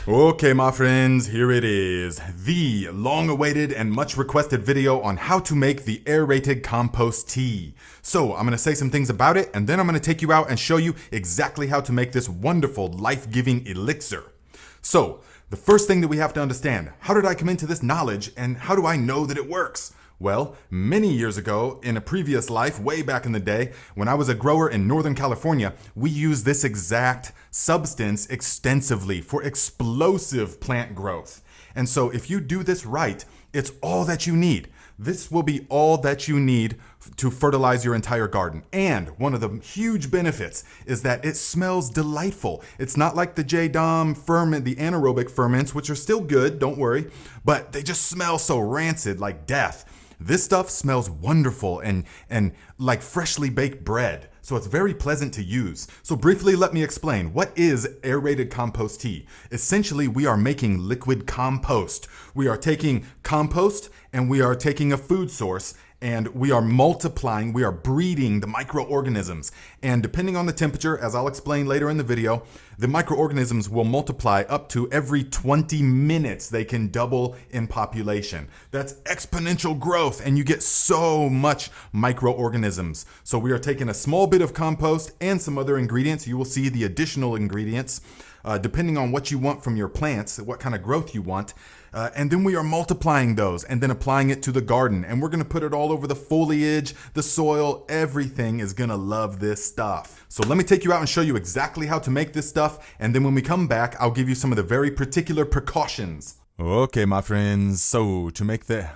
Okay, my friends, here it is. The long-awaited and much requested video on how to make the aerated compost tea. So I'm going to say some things about it, and then I'm going to take you out and show you exactly how to make this wonderful life-giving elixir. So the first thing that we have to understand, how did I come into this knowledge and how do I know that it works? Well, many years ago, in a previous life, way back in the day, when I was a grower in Northern California, we used this exact substance extensively for explosive plant growth. And so if you do this right, it's all that you need. This will be all that you need to fertilize your entire garden. And one of the huge benefits is that it smells delightful. It's not like the J-Dom ferment, the anaerobic ferments, which are still good, don't worry, but they just smell so rancid like death. This stuff smells wonderful and like freshly baked bread. So it's very pleasant to use. So briefly, let me explain. What is aerated compost tea? Essentially, we are making liquid compost. We are taking compost and we are taking a food source and we are multiplying, we are breeding the microorganisms. And depending on the temperature, as I'll explain later in the video, the microorganisms will multiply up to every 20 minutes. They can double in population. That's exponential growth, and you get so much microorganisms. So we are taking a small bit of compost and some other ingredients. You will see the additional ingredients, depending on what you want from your plants, what kind of growth you want. And then we are multiplying those and then applying it to the garden. And we're going to put it all over the foliage, the soil. Everything is going to love this stuff. So let me take you out and show you exactly how to make this stuff. And then when we come back, I'll give you some of the very particular precautions. Okay, my friends. So to make the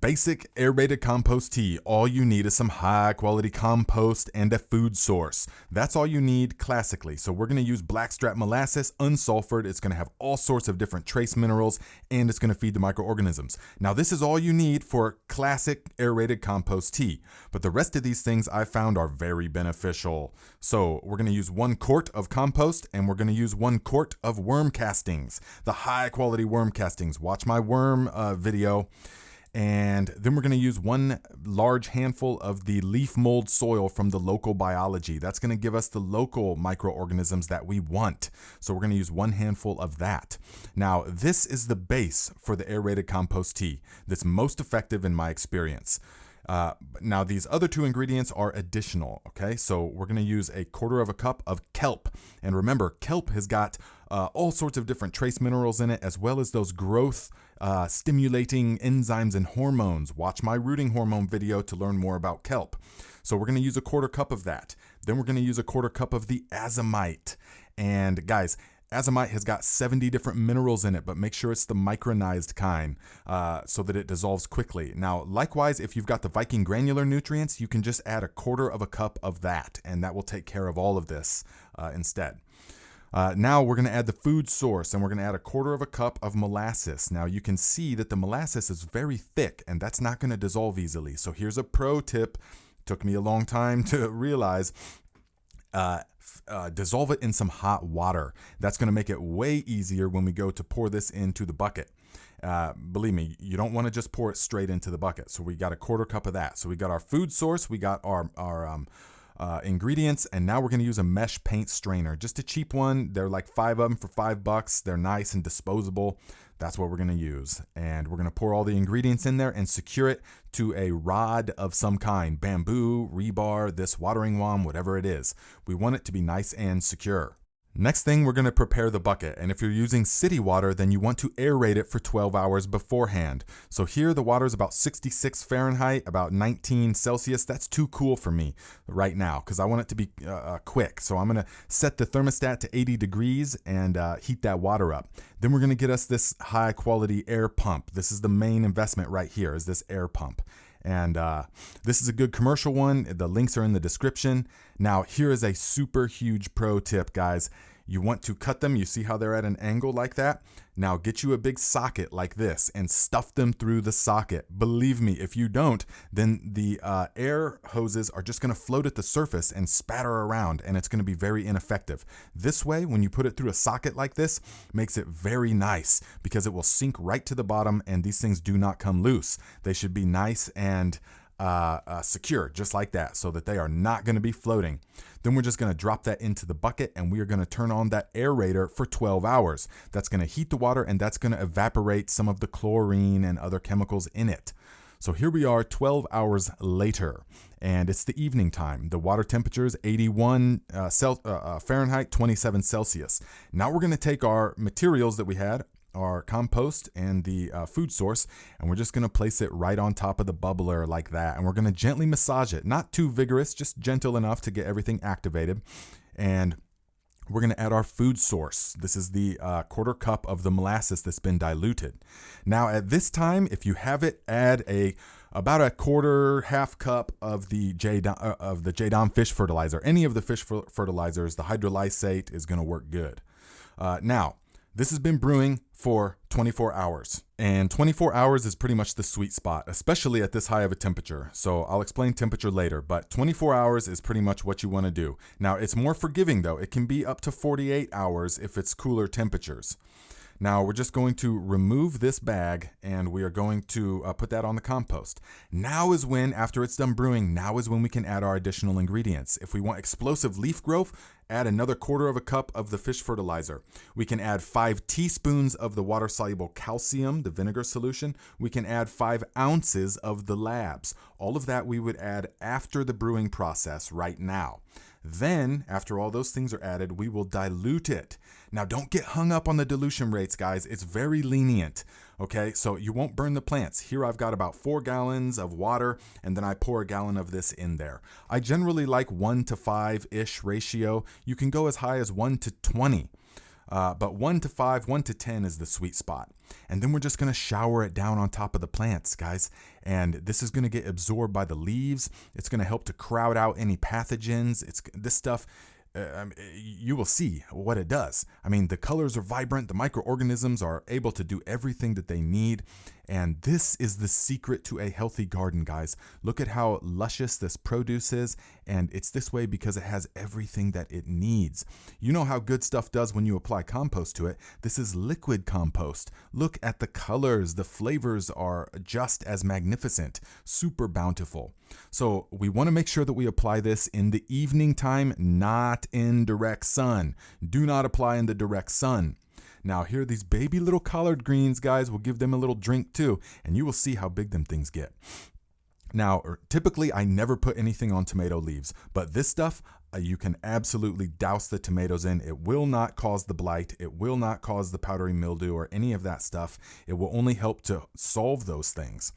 basic aerated compost tea, all you need is some high quality compost and a food source. That's all you need classically. So we're going to use blackstrap molasses, unsulfured. It's going to have all sorts of different trace minerals and it's going to feed the microorganisms. Now this is all you need for classic aerated compost tea, but the rest of these things I found are very beneficial. So we're going to use 1 quart of compost and we're going to use 1 quart of worm castings, the high quality worm castings. Watch my worm video. And then we're going to use 1 large handful of the leaf mold soil from the local biology. That's going to give us the local microorganisms that we want. So we're going to use 1 handful of that. Now, this is the base for the aerated compost tea that's most effective in my experience. Now, these other 2 ingredients are additional, okay? So we're going to use a 1/4 cup of kelp. And remember, kelp has got all sorts of different trace minerals in it, as well as those growth stimulating enzymes and hormones. Watch my rooting hormone video to learn more about kelp. So we're going to use a 1/4 cup of that. Then we're going to use a 1/4 cup of the azomite. And guys, azomite has got 70 different minerals in it, but make sure it's the micronized kind so that it dissolves quickly. Now, likewise, if you've got the Viking granular nutrients, you can just add a 1/4 cup of that, and that will take care of all of this instead. Now we're going to add the food source and we're going to add a 1/4 cup of molasses. Now you can see that the molasses is very thick and that's not going to dissolve easily. So here's a pro tip. Took me a long time to realize. Dissolve it in some hot water. That's going to make it way easier when we go to pour this into the bucket. Believe me, you don't want to just pour it straight into the bucket. So we got a 1/4 cup of that. So we got our food source, we got our ingredients, and now we're going to use a mesh paint strainer. Just a cheap one. They're like 5 of them for $5. They're nice and disposable. That's what we're going to use. And we're going to pour all the ingredients in there and secure it to a rod of some kind. Bamboo, rebar, this watering wand, whatever it is. We want it to be nice and secure. Next thing, we're going to prepare the bucket. And if you're using city water, then you want to aerate it for 12 hours beforehand. So here the water is about 66 Fahrenheit, about 19 Celsius. That's too cool for me right now because I want it to be quick. So I'm going to set the thermostat to 80 degrees and heat that water up. Then we're going to get us this high quality air pump. This is the main investment right here, is this air pump. And this is a good commercial one. The links are in the description. Now, here is a super huge pro tip, guys. You want to cut them. You see how they're at an angle like that? Now get you a big socket like this and stuff them through the socket. Believe me, if you don't, then the air hoses are just going to float at the surface and spatter around, and it's going to be very ineffective. This way, when you put it through a socket like this, makes it very nice because it will sink right to the bottom, and these things do not come loose. They should be nice and secure, just like that, so that they are not going to be floating. Then we're just going to drop that into the bucket, and we are going to turn on that aerator for 12 hours. That's going to heat the water, and that's going to evaporate some of the chlorine and other chemicals in it. So here we are 12 hours later, and it's the evening time. The water temperature is 81 Fahrenheit, 27 Celsius. Now we're going to take our materials that we had, our compost and the food source, and we're just going to place it right on top of the bubbler like that. And we're going to gently massage it, not too vigorous, just gentle enough to get everything activated. And we're going to add our food source. This is the quarter cup of the molasses that's been diluted. Now at this time, if you have it, add about a half cup of the J-Dom fish fertilizer. Any of the fish fertilizers, the hydrolysate is going to work good. Now, this has been brewing for 24 hours, and 24 hours is pretty much the sweet spot, especially at this high of a temperature. So I'll explain temperature later, but 24 hours is pretty much what you want to do. Now, it's more forgiving though. It can be up to 48 hours if it's cooler temperatures. Now we're just going to remove this bag, and we are going to put that on the compost. Now is when, after it's done brewing, now is when we can add our additional ingredients. If we want explosive leaf growth, add another quarter of a cup of the fish fertilizer. We can add 5 teaspoons of the water-soluble calcium, the vinegar solution. We can add 5 ounces of the labs. All of that we would add after the brewing process right now. Then, after all those things are added, we will dilute it. Now, don't get hung up on the dilution rates, guys. It's very lenient, okay? So you won't burn the plants. Here I've got about 4 gallons of water, and then I pour a gallon of this in there. I generally like 1-to-5-ish ratio. You can go as high as 1-to-20. But 1-to-5, 1-to-10 is the sweet spot. And then we're just going to shower it down on top of the plants, guys. And this is going to get absorbed by the leaves. It's going to help to crowd out any pathogens. This stuff, you will see what it does. I mean, the colors are vibrant. The microorganisms are able to do everything that they need. And this is the secret to a healthy garden, guys. Look at how luscious this produce is. And it's this way because it has everything that it needs. You know how good stuff does when you apply compost to it. This is liquid compost. Look at the colors. The flavors are just as magnificent, super bountiful. So we want to make sure that we apply this in the evening time, not in direct sun. Do not apply in the direct sun. Now, here are these baby little collard greens, guys. We'll give them a little drink too, and you will see how big them things get. Now, typically, I never put anything on tomato leaves, but this stuff, you can absolutely douse the tomatoes in. It will not cause the blight. It will not cause the powdery mildew or any of that stuff. It will only help to solve those things.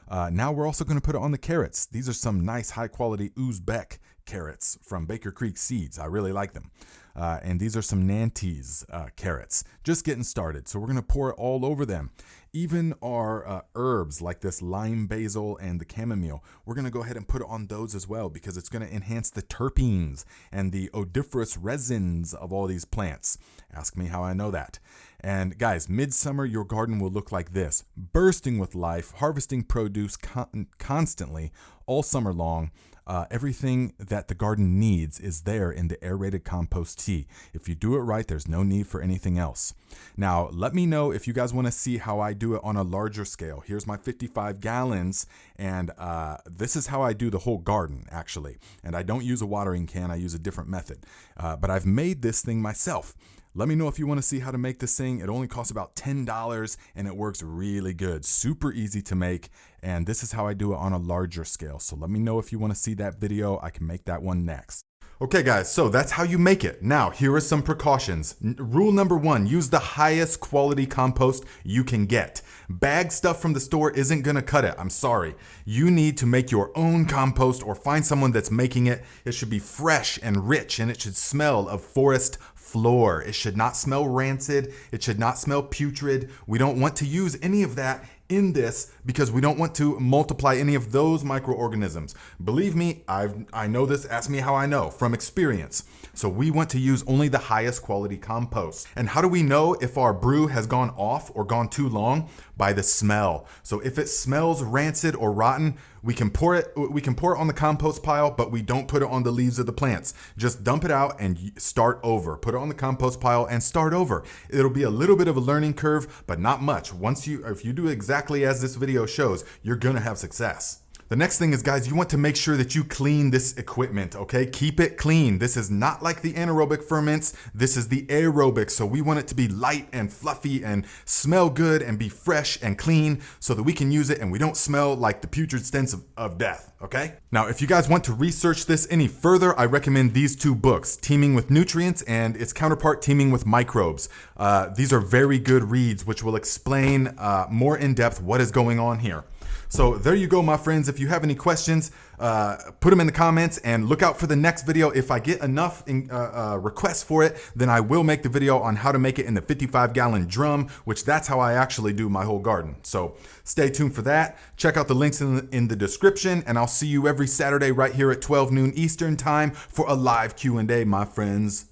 Now we're also going to put it on the carrots. These are some nice high-quality Uzbek carrots from Baker Creek Seeds. I really like them. And these are some Nantes carrots. Just getting started. So we're going to pour it all over them. Even our herbs like this lime basil and the chamomile, we're going to go ahead and put it on those as well because it's going to enhance the terpenes and the odoriferous resins of all these plants. Ask me how I know that. And guys, midsummer, your garden will look like this, bursting with life, harvesting produce constantly all summer long. Everything that the garden needs is there in the aerated compost tea. If you do it right, there's no need for anything else. Now, let me know if you guys want to see how I do it on a larger scale. Here's my 55 gallons, and this is how I do the whole garden, actually. And I don't use a watering can. I use a different method. But I've made this thing myself. Let me know if you want to see how to make this thing. It only costs about $10 and it works really good. Super easy to make. And this is how I do it on a larger scale. So let me know if you want to see that video. I can make that one next. Okay guys, so that's how you make it. Now, here are some precautions. Rule number 1, use the highest quality compost you can get. Bag stuff from the store isn't gonna cut it, I'm sorry. You need to make your own compost or find someone that's making it. It should be fresh and rich, and it should smell of forest floor. It should not smell rancid. It should not smell putrid. We don't want to use any of that in this because we don't want to multiply any of those microorganisms. Believe me, I know this. Ask me how I know from experience. So we want to use only the highest quality compost. And how do we know if our brew has gone off or gone too long? By the smell. So if it smells rancid or rotten, we can pour it on the compost pile, but we don't put it on the leaves of the plants. Just dump it out and start over. Put it on the compost pile and start over. It'll be a little bit of a learning curve, but not much. If you do exactly as this video shows, you're gonna have success. The next thing is, guys, you want to make sure that you clean this equipment, okay? Keep it clean. This is not like the anaerobic ferments. This is the aerobic. So we want it to be light and fluffy and smell good and be fresh and clean so that we can use it and we don't smell like the putrid stench of death, okay? Now, if you guys want to research this any further, I recommend these two books, Teeming with Nutrients and its counterpart, Teeming with Microbes. These are very good reads which will explain more in depth what is going on here. So there you go, my friends. If you have any questions, put them in the comments and look out for the next video. If I get enough requests for it, then I will make the video on how to make it in the 55-gallon drum, which that's how I actually do my whole garden. So stay tuned for that. Check out the links in the description, and I'll see you every Saturday right here at 12 noon Eastern time for a live Q&A, my friends.